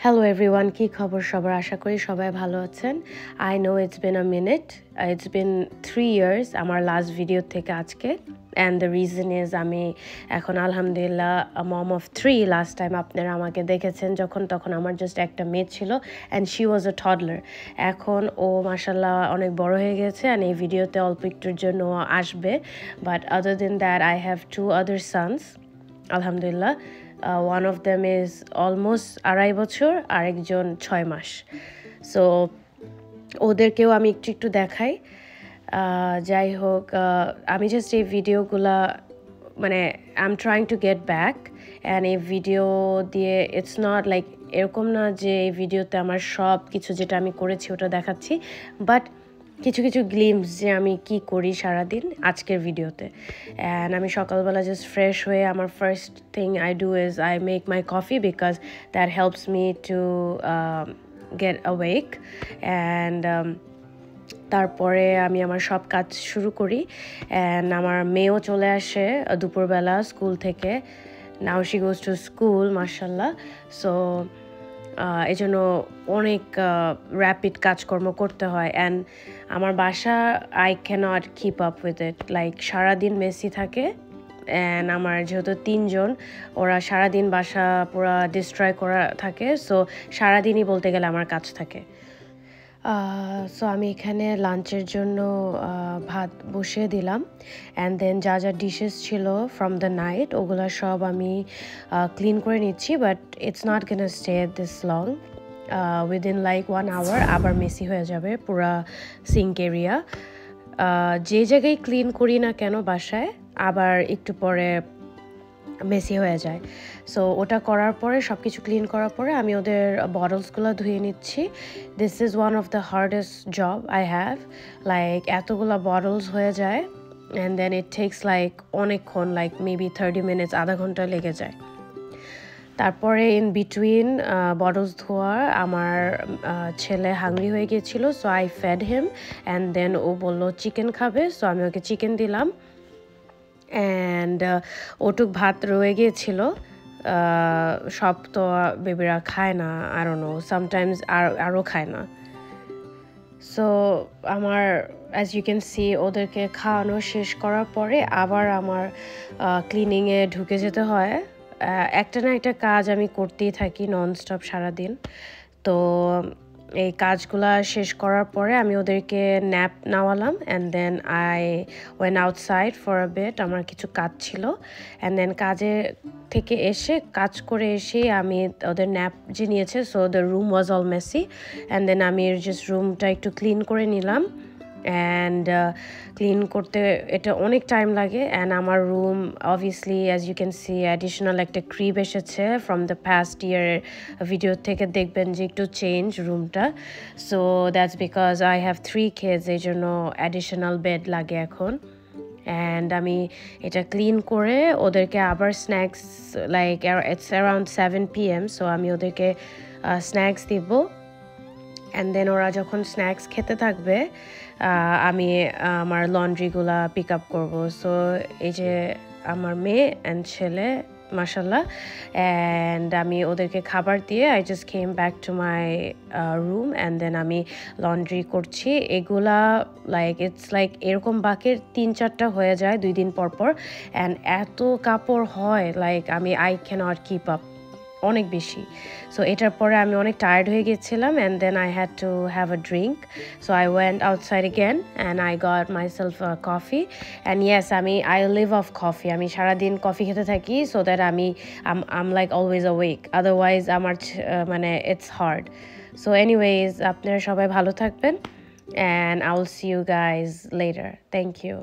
Hello everyone, কি খবর সবার? আশা করি সবাই ভালো আছেন। I know it's been a minute. It's been 3 years আমার লাস্ট ভিডিও থেকে আজকে, and the reason is আমি এখন আলহামদুলিল্লাহ a mom of 3. Last time আপনারা আমাকে দেখেছেন তখন আমার জাস্ট একটা মেয়ে ছিল and she was a toddler. এখন ও মাশাআল্লাহ অনেক বড় হয়ে গেছে and এই ভিডিওতে অল্প একটুর জন্য আসবে, but other than that I have 2 other sons. আলহামদুলিল্লাহ. One of them is almost 2.5 বছর, আরেকজন 6 মাস। সো ওদেরকেও আমি একটু দেখাই। যাই হোক, আমি জাস্ট এই ভিডিওগুলা মানে I am trying to get back, and এই ভিডিও দিয়ে ইটস নট লাইক এরকম না যে এই ভিডিওতে আমার সব কিছু যেটা আমি করেছি ওটা দেখাচ্ছি, বাট কিছু কিছু গ্লিমস যে আমি কি করি সারাদিন আজকের ভিডিওতে। অ্যান্ড আমি সকালবেলা জাস্ট ফ্রেশ হয়ে আমার first thing I do is I make my coffee because that helps me to get awake. And তারপরে আমি আমার সব কাজ শুরু করি, অ্যান্ড আমার মেয়েও চলে আসে দুপুরবেলা স্কুল থেকে। Now she goes to school মাশাআল্লাহ। সো এই জন্য অনেক র্যাপিড কাজকর্ম করতে হয়, অ্যান্ড আমার বাসা I cannot keep up with it, like সারাদিন মেসি থাকে। অ্যান্ড আমার যেহেতু 3 জন, ওরা সারাদিন বাসা পুরো ডিস্ট্রয় করা থাকে, সো সারাদিনই বলতে গেলে আমার কাজ থাকে। সো আমি এখানে লাঞ্চের জন্য ভাত বসিয়ে দিলাম, অ্যান্ড দেন যা যা ডিশেস ছিল ফ্রম দ্য নাইট ওগুলো সব আমি ক্লিন করে নিচ্ছি, but it's not gonna stay this long. Within like 1 hour আবার মেসি হয়ে যাবে পুরা সিঙ্ক এরিয়া। যে জায়গায় ক্লিন করি না কেন বাসায় আবার একটু পরে মেসি হয়ে যায়। সো ওটা করার পরে সব কিছু ক্লিন করার পরে আমি ওদের বটলসগুলো ধুয়ে নিচ্ছি। This is one of the hardest job I have, like এতগুলো বটলস হয়ে যায়, and then it takes like অনেকক্ষণ, লাইক মেবি 30 minutes, আধা ঘন্টা লেগে যায়। তারপরে ইন বিটুইন বটলস ধোয়ার আমার ছেলে হাংরি হয়ে গিয়েছিল, so I fed him, and then ও বললো চিকেন খাবে, সো আমি ওকে চিকেন দিলাম। অ্যান্ড ওটুক ভাত রয়ে গিয়েছিল, সব তো বেবিরা খায় না, আই ডোন্ট নো, সামটাইমস আরও খায় না। সো আমার অ্যাজ ইউ ক্যান সি ওদেরকে খাওয়ানো শেষ করার পরে আবার আমার ক্লিনিংয়ে ঢুকে যেতে হয়। একটা না একটা কাজ আমি করতেই থাকি ননস্টপ সারাদিন। তো এই কাজগুলা শেষ করার পরে আমি ওদেরকে ন্যাপ নেওয়ালাম, and then I went outside for a bit, আমার কিছু কাজ ছিল, অ্যান্ড দেন কাজে থেকে এসে কাজ করে এসে আমি ওদের ন্যাপ যে নিয়েছে, so the room was all messy, and then আমি জাস্ট রুমটা একটু ক্লিন করে নিলাম। অ্যান্ড ক্লিন করতে এটা অনেক টাইম লাগে, অ্যান্ড আমার room obviously as you can see additional একটা ক্রিব এসেছে ফ্রম দ্য পাস্ট ইয়ারের ভিডিও থেকে, দেখবেন যে একটু চেঞ্জ রুমটা। So that's because I have 3 kids, এই জন্য অ্যাডিশনাল বেড লাগে এখন। অ্যান্ড আমি এটা ক্লিন করে ওদেরকে আবার snacks, like it's around 7 PM, so আমি ওদেরকে স্ন্যাক্স দিব, অ্যান্ড দেন ওরা যখন স্ন্যাক্স খেতে থাকবে আমি আমার লন্ড্রিগুলা পিক আপ করবো। সো এই যে আমার মেয়ে অ্যান্ড ছেলে মাশাআল্লাহ, অ্যান্ড আমি ওদেরকে খাবার দিয়ে I just came back to my room, and then আমি লন্ড্রি করছি। এগুলা লাইক ইটস লাইক এরকম বাকের 3-4টা হয়ে যায় 2 দিন পর পর, অ্যান্ড এত কাপড় হয় like I cannot keep up, অনেক বেশি। সো এটার পরে আমি অনেক টায়ার্ড হয়ে গেছিলাম, and then I had to have a drink, so I went outside again and I got myself coffee. And yes, I live off coffee, আমি সারাদিন কফি খেতে থাকি, so that I'm like always awake, otherwise আমার মানে it's hard. So anyways, আপনারা সবাই ভালো থাকবেন, and I will see you guys later. Thank you.